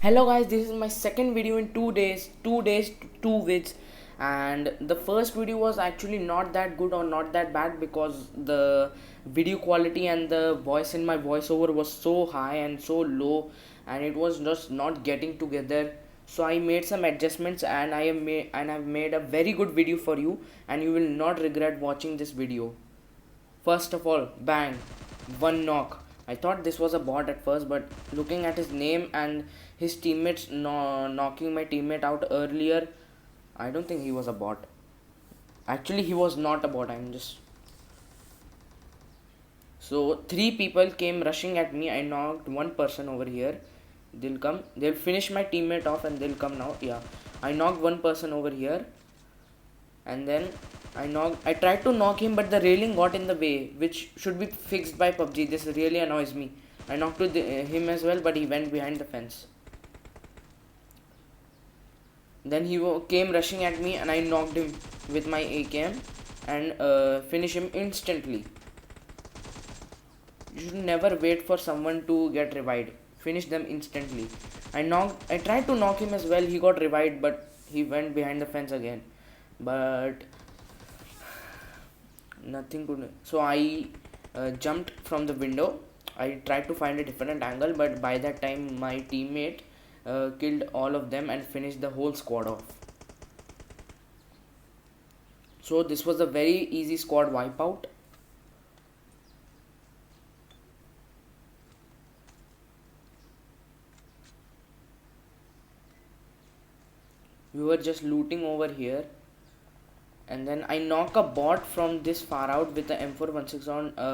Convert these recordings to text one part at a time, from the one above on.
Hello guys, this is my second video in 2 days, 2 days, two vids, and the first video was actually not that good or not that bad because the video quality and the voice in my voiceover was so high and so low, and it was just not getting together. So I made some adjustments and I've made a very good video for you, and you will not regret watching this video. First of all, bang, one knock. I thought this was a bot at first, but looking at his name and his teammates knocking my teammate out earlier, I don't think he was a bot. Actually, he was not a bot. I'm just. So, three people came rushing at me. I knocked one person over here. They'll come. They'll finish my teammate off and they'll come now. Yeah. I knocked one person over here. And then I tried to knock him, but the railing got in the way, which should be fixed by PUBG. This really annoys me. I knocked him as well, but he went behind the fence. Then he came rushing at me, and I knocked him with my AKM and finish him instantly. You should never wait for someone to get revived. Finish them instantly. I tried to knock him as well. He got revived, but he went behind the fence again. But nothing could. So I jumped from the window. I tried to find a different angle, but by that time my teammate killed all of them and finished the whole squad off. So this was a very easy squad wipeout. We were just looting over here, and then I knock a bot from this far out with the M416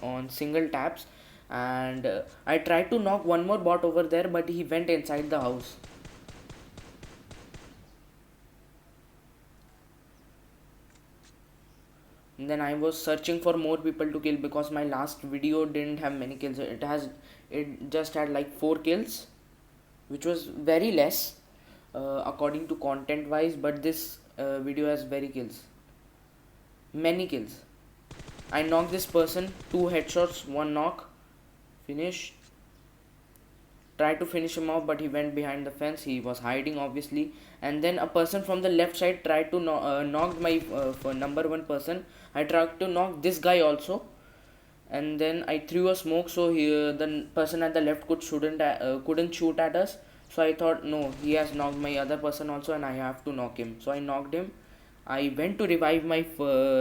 on single taps, and I tried to knock one more bot over there, but he went inside the house. And then I was searching for more people to kill because my last video didn't have many kills. It just had like 4 kills, which was very less according to content wise, but this video has many kills. I knocked this person, 2 headshots, 1 knock, finish. Tried to finish him off, but he went behind the fence. He was hiding obviously, and then a person from the left side tried to knock my number 1 person. I tried to knock this guy also, and then I threw a smoke so the person at the left couldn't shoot at us. So I thought, no, he has knocked my other person also, and I have to knock him. So I knocked him. I went to revive my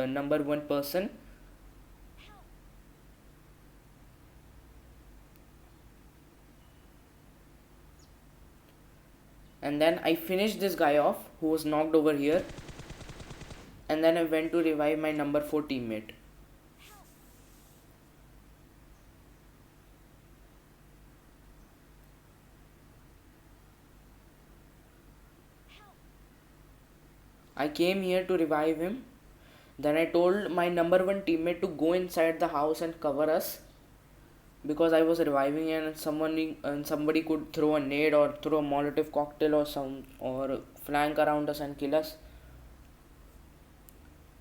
number 1 person. And then I finished this guy off who was knocked over here. And then I went to revive my number 4 teammate. I came here to revive him. Then I told my number 1 teammate to go inside the house and cover us, because I was reviving and somebody could throw a nade or throw a Molotov cocktail or flank around us and kill us.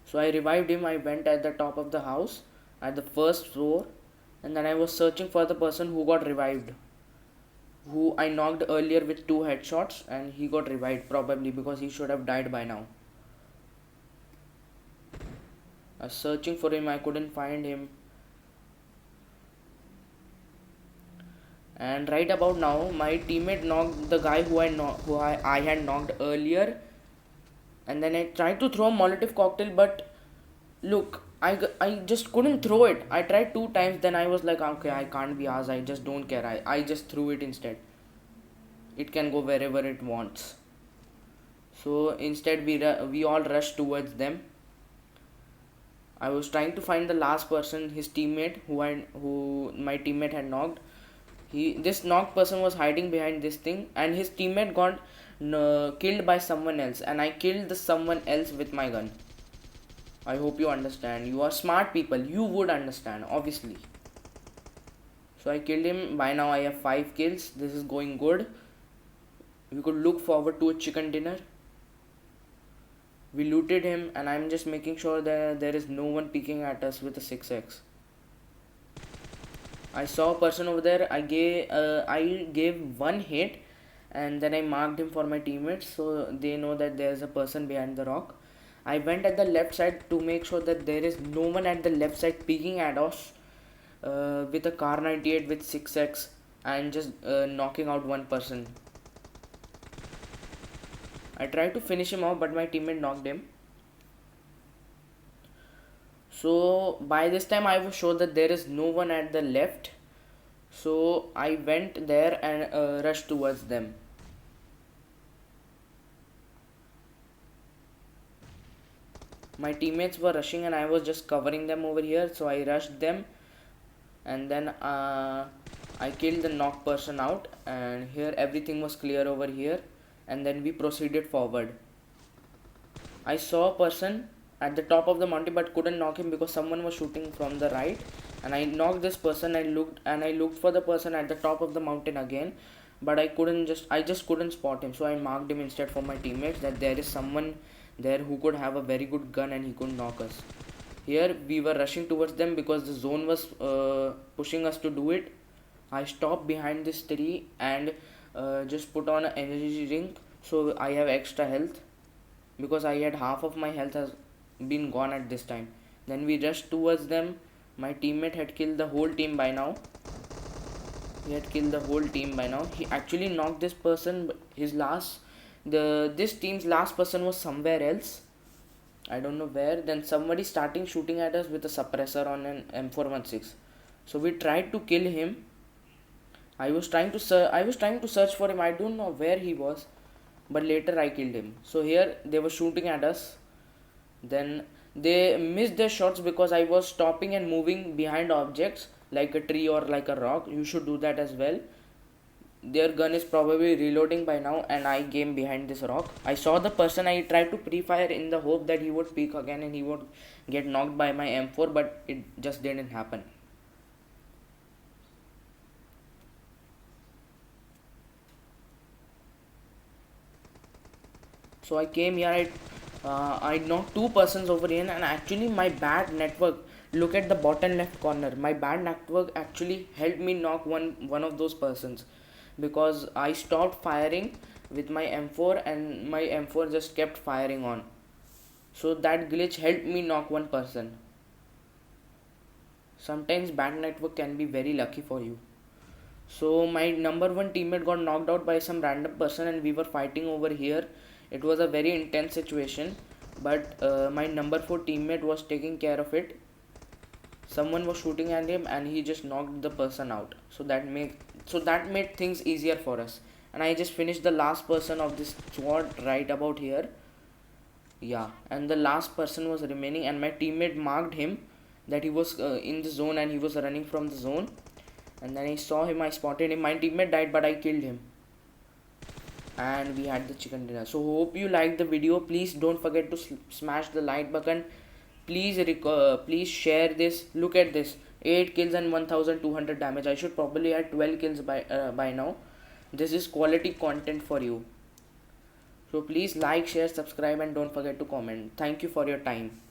So I revived him. I went at the top of the house at the first floor, and then I was searching for the person who got revived, who I knocked earlier with 2 headshots, and he got revived probably because he should have died by now. I was searching for him. I couldn't find him. And right about now, my teammate knocked the guy who I had knocked earlier. And then I tried to throw a Molotov cocktail, but look, I just couldn't throw it. I tried 2 times, then I was like, okay, I can't be asked. I just don't care. I just threw it instead. It can go wherever it wants. So instead, we all rushed towards them. I was trying to find the last person, his teammate, who my teammate had knocked. This knocked person was hiding behind this thing, and his teammate got killed by someone else, and I killed the someone else with my gun. I hope you understand. You are smart people. You would understand, obviously. So I killed him. By now I have 5 kills. This is going good. We could look forward to a chicken dinner. We looted him, and I'm just making sure that there is no one peeking at us with a 6x. I saw a person over there. I gave one hit, and then I marked him for my teammates so they know that there's a person behind the rock. I went at the left side to make sure that there is no one at the left side peeking at us with a Kar 98 with 6x and just knocking out one person. I tried to finish him off, but my teammate knocked him. So by this time I was sure that there is no one at the left. So I went there and rushed towards them. My teammates were rushing and I was just covering them over here. So I rushed them, and then I killed the knock person out, and here everything was clear over here, and then we proceeded forward. I saw a person at the top of the mountain but couldn't knock him because someone was shooting from the right, and I knocked this person. I looked for the person at the top of the mountain again, but I just couldn't spot him. So I marked him instead for my teammates that there is someone there who could have a very good gun and he could knock us. Here we were rushing towards them because the zone was pushing us to do it. I stopped behind this tree and just put on an energy drink so I have extra health, because I had half of my health has been gone at this time. Then we rushed towards them. My teammate had killed the whole team by now. He had killed the whole team by now. He actually knocked this person, but this team's last person was somewhere else. I don't know where. Then somebody starting shooting at us with a suppressor on an M416. So we tried to kill him. I was trying to search for him. I don't know where he was, but later I killed him. So here they were shooting at us. Then they missed their shots because I was stopping and moving behind objects like a tree or like a rock. You should do that as well. Their gun is probably reloading by now, and I came behind this rock. I saw the person. I tried to pre-fire in the hope that he would peek again and he would get knocked by my M4, but it just didn't happen. So I came here. I knocked two persons over here, and actually my bad network. Look at the bottom left corner. My bad network actually helped me knock one of those persons, because I stopped firing with my M4 and my M4 just kept firing on. So that glitch helped me knock one person. Sometimes bad network can be very lucky for you. So my number one teammate got knocked out by some random person, and we were fighting over here. It was a very intense situation, but my number 4 teammate was taking care of it. Someone was shooting at him and he just knocked the person out. So that made things easier for us. And I just finished the last person of this squad right about here. Yeah, and the last person was remaining, and my teammate marked him that he was in the zone and he was running from the zone. And then I saw him, I spotted him. My teammate died, but I killed him. And we had the chicken dinner. So hope you liked the video. Please don't forget to smash the like button. Please share this. Look at this, 8 kills and 1200 damage. I should probably have 12 kills by now. This is quality content for you. So please like, share, subscribe, and don't forget to comment. Thank you for your time.